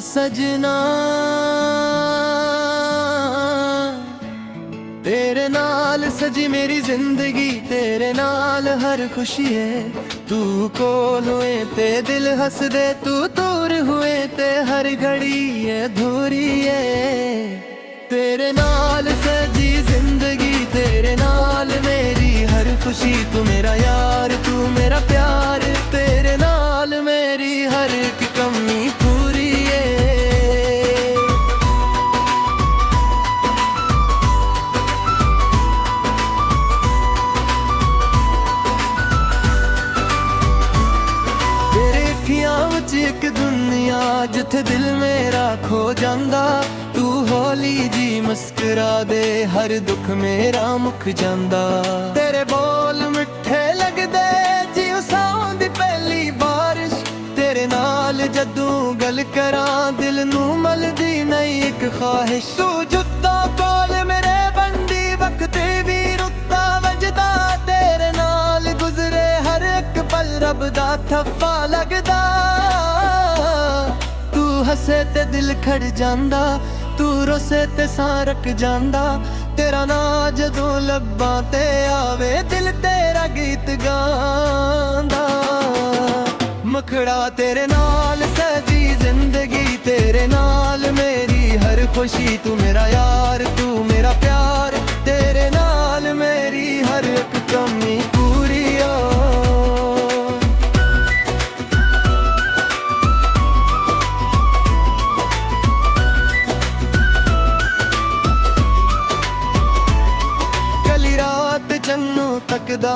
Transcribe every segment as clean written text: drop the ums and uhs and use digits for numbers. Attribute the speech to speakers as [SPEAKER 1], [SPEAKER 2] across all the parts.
[SPEAKER 1] सजना तेरे नाल सजी मेरी जिंदगी, तेरे नाल हर खुशी है। तू कोल हुए ते दिल हंस दे, तू दूर हुए ते हर घड़ी अधूरी है। तेरे नाल सजी जिंदगी, तेरे नाल मेरी हर खुशी। तू मेरा यार, तू मेरा प्यार, तेरे नाल मेरी हर एक कमी पूरी है। तेरे अखियां विच एक दुनिया जिथे दिल मेरा खो जांदा। तू हौली जी मुस्कुरा दे, हर दुख मेरा मुक जांदा। तेरे बोल मिठे लगदे जी साउं दी पहली बारिश। तेरे नाल जदों गल करां दिल नूं मलदी नहीं एक ख्वाहिश। तू जुदा कोल मेरे बंदी वक्त भी रुता वजदा। तेरे नाल गुजरे हर एक पल रब दा थफ्फा लगदा। तू हसे ते दिल खड़ जांदा, तू रोसे ते सां रख जांदा। तेरा ना जदों लब्बां ते आवे दिल तेरा गीत गांदा। मुखड़ा तेरे नाल सजी जिंदगी, तेरे नाल मेरी हर खुशी। तू मेरा यार, तू मेरा प्यार, तेरे नाल मेरी हर एक कमी पूरी हो। कली रात जन्नू तकदा,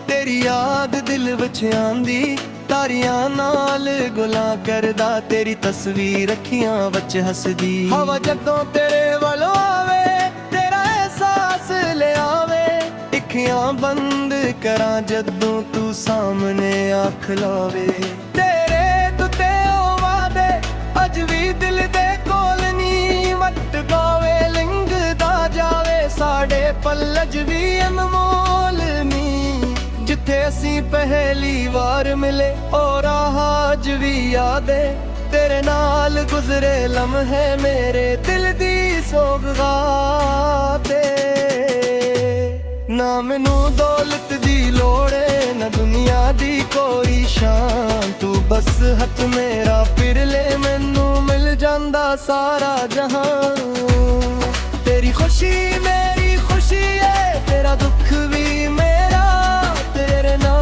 [SPEAKER 1] तेरी याद दिल विच आंदी। तारियां नाल गुला करदा, तेरी तस्वीर अखियां विच हसदी। हवा जदों तेरे वालों आवे, तेरा एहसास ले आवे। अखियां बंद करां जदों तू सामने आख लावे। तेरे तुते वादे अज भी दिल दे कोल नी वट गावे। लिंगदा जावे साडे पल अज भी अनमोल नी। जिथे असी पहली बार मिले और आज भी याद है। तेरे नाल गुजरे लम्हे मेरे दिल दी सौगाते। ना मैनू दौलत दी लोड़ है, ना दुनिया दी कोई शान। तू बस हथ मेरा फिर ले, मैनू मिल जांदा सारा जहां। तेरी खुशी मेरी खुशी है, तेरा दुख भी मेरा। तेरे ना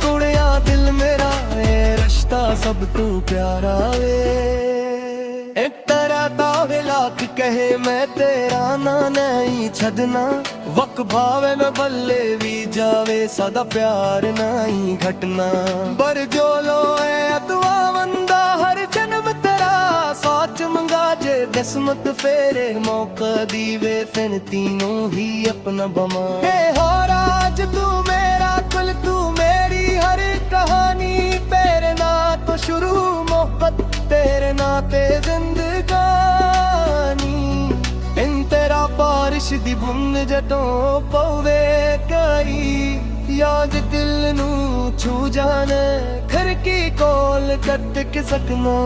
[SPEAKER 1] कुड़िया दिल मेरा है, रिश्ता सब तू प्यारा वे। एक तरह तावे लाख कहे मैं तेरा ना नहीं छदना। वक भावे मैं बल्ले भी जावे, सदा प्यार नहीं घटना। बर जो लो है दुआ वंदा, हर जन्म तेरा साच मंगा। जे किस्मत फेरे मौका दीवे, फिर तीनों ही अपना बमा। हे हो राज तू मेरा कुल, तू मेरी हर कहानी। तेरे ना तो शुरू मोहब्बत, तेरे नाते जिंदगानी। इन तेरा बारिश दी बूंद जदों पवे करी, याद दिल नू छू जाने। घर की कोल कट के सकना,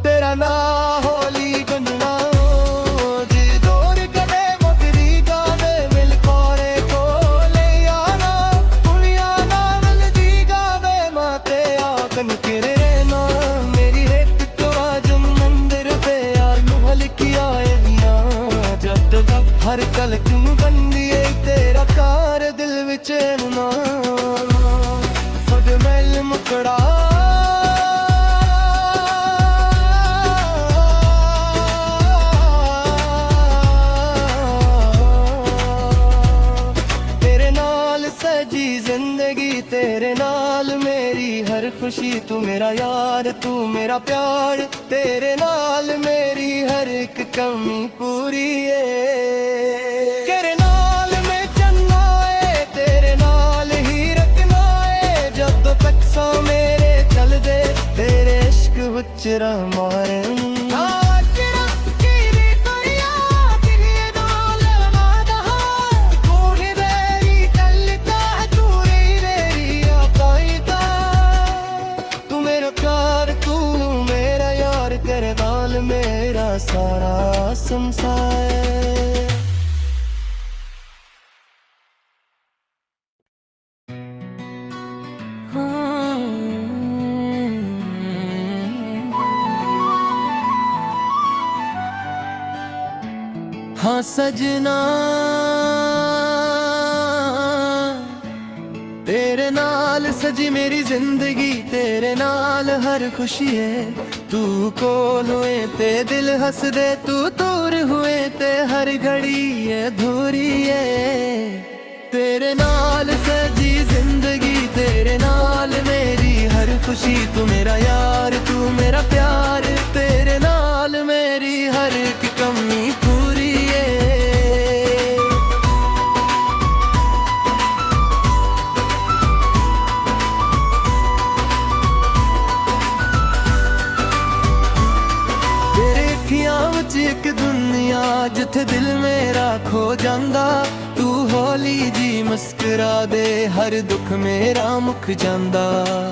[SPEAKER 1] तेरा ना होली गुंजना। जी दूर कदे मुकरी गावे, मिल कोरे कोले आना। कुड़िया ना मिल दी गावे, माते आकन किरे ना। मेरी रेत तो आज मंदिर पे आलू हल्की आए दिया। जद तक हर कल तुम बंदिए, तेरा कार दिल विच ना। फड मैल मुकड़ा सजी जिंदगी, तेरे नाल मेरी हर खुशी। तू मेरा यार, तू मेरा प्यार, तेरे नाल मेरी हर एक कमी पूरी है। तेरे नाल में चलना है, तेरे नाल ही रखना है। जब तक सा मेरे चल दे, तेरे इश्क विच रमारे। हाँ सजना तेरे नाल सजी मेरी जिंदगी, तेरे नाल हर खुशी है। तू कोल हुए ते दिल हंस दे, तू दूर हुए ते हर घड़ी अधूरी है। तेरे नाल सजी जिंदगी, तेरे नाल मेरी हर खुशी। तू मेरा यार, तू मेरा प्यार, तेरे नाल मेरी हर एक कमी पूरी है। एक दुनिया जिथे दिल मेरा खो जांदा, तू हौली जी मुस्कुरा दे, हर दुख मेरा मुक जांदा।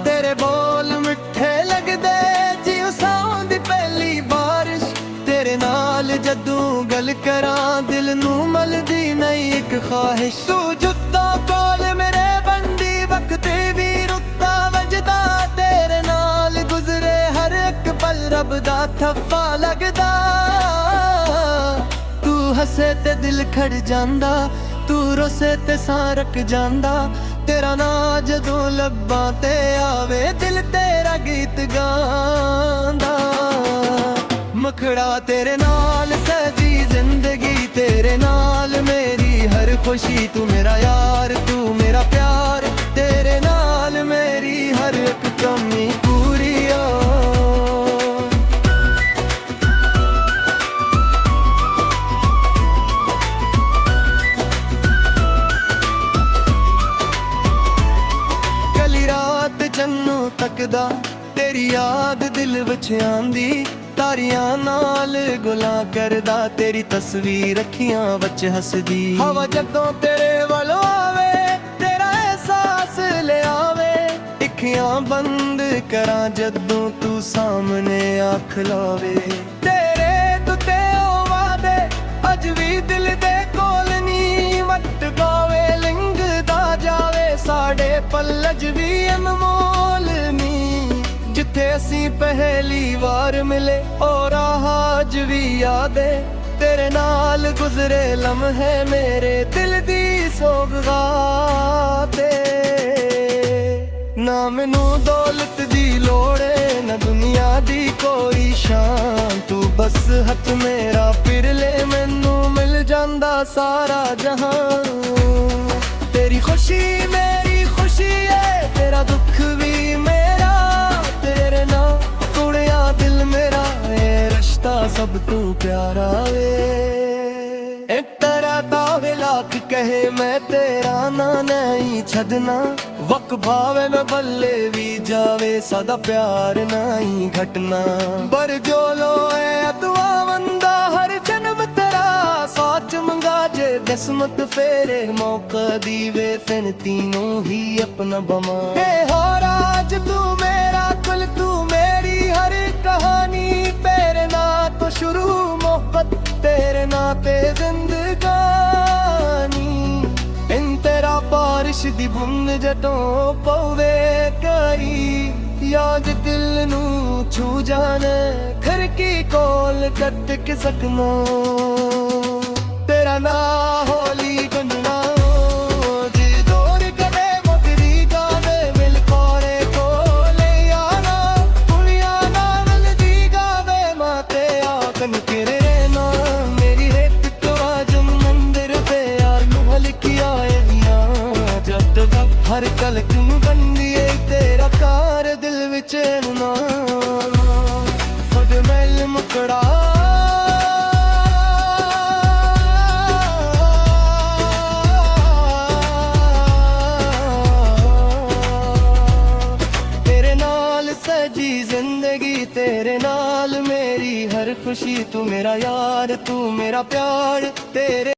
[SPEAKER 1] तेरे बोल मिठे लगदे जियों सावन दी पहली बारिश, तेरे नाल जदों गल करां दिल नू मलदी नहीं एक ख्वाहिश। तू जुदा कोल मेरे बंदी वक्त भी रुता वजदा, तेरे नाल गुजरे हर एक पल रब दा थप्पा लगदा। हसे ते दिल खड़ जांदा, तू रोसे ते सारक जांदा। तेरा ना जदों लब्बां ते आवे दिल तेरा गीत गांदा। मुखड़ा तेरे नाल सजी जिंदगी, तेरे नाल मेरी हर खुशी। तू मेरा यार, तू मेरा प्यार, तेरे नाल मेरी हर एक कमी पूरी हो। चन्नू तकदा तेरी याद दिल विच आंदी, तारियां नाल गुला करदा तेरी तस्वीर अखियां विच हसदी। हवा जदों तेरे वालों आवे तेरा एहसास ले आवे, अखियां बंद करां जदों तू सामने आख लावे। तेरे तुते वादे अज भी दिल दे कोल नी वट गावे, लिंगदा जावे साडे पल्लज भी अनमोल नी। जिथे असी पहली बार मिले और आज भी याद है, तेरे नाल गुजरे लम्हे मेरे दिल दी सौगाते। ना मैनू दौलत दी लोड़ है, ना दुनिया दी कोई शान। तू बस हथ मेरा फिर ले, मैनू मिल जांदा सारा जहां। तेरी खुशी मेरी खुशी है, तेरा दुख भी मेरा। तेरे नाल तुड़िया दिल मेरा, ये रिश्ता सब तू प्यारा वे। एक तरह तावे लाख कहे मैं तेरा ना नहीं छदना। वक भावे मैं बल्ले भी जावे, सादा प्यार नहीं घटना। बर जो लो है अतवा वंदा, हर जन्म तेरा साच मंगा जे किस्मत फेरे। मौका दीवे फिर तीनों ही अपना बमा। हो राज तू मेरा कुल, तू मेरी हर कहानी। तेरे ना तो शुरू मोहब्बत, तेरे ना ते जिंदगानी। इन तेरा बारिश दी बूंद जदों पवे कई, याद दिल नू छू जाने घर की कोल कट के सकना। तेरा ना होली गुंजना जी दूर कदे मुकरी गावे, मिल कोरे कोले आना कुड़िया नाल दी गावे। माते आकन किरे ना मेरी रेत तो आज मंदिर पे यार महल किया जब तक हर कल तुम बंदी है। तेरा कार दिल विच ना फड मैल मुकड़ा। सजी जिंदगी, तेरे नाल मेरी हर खुशी। तू मेरा यार, तू मेरा प्यार, तेरे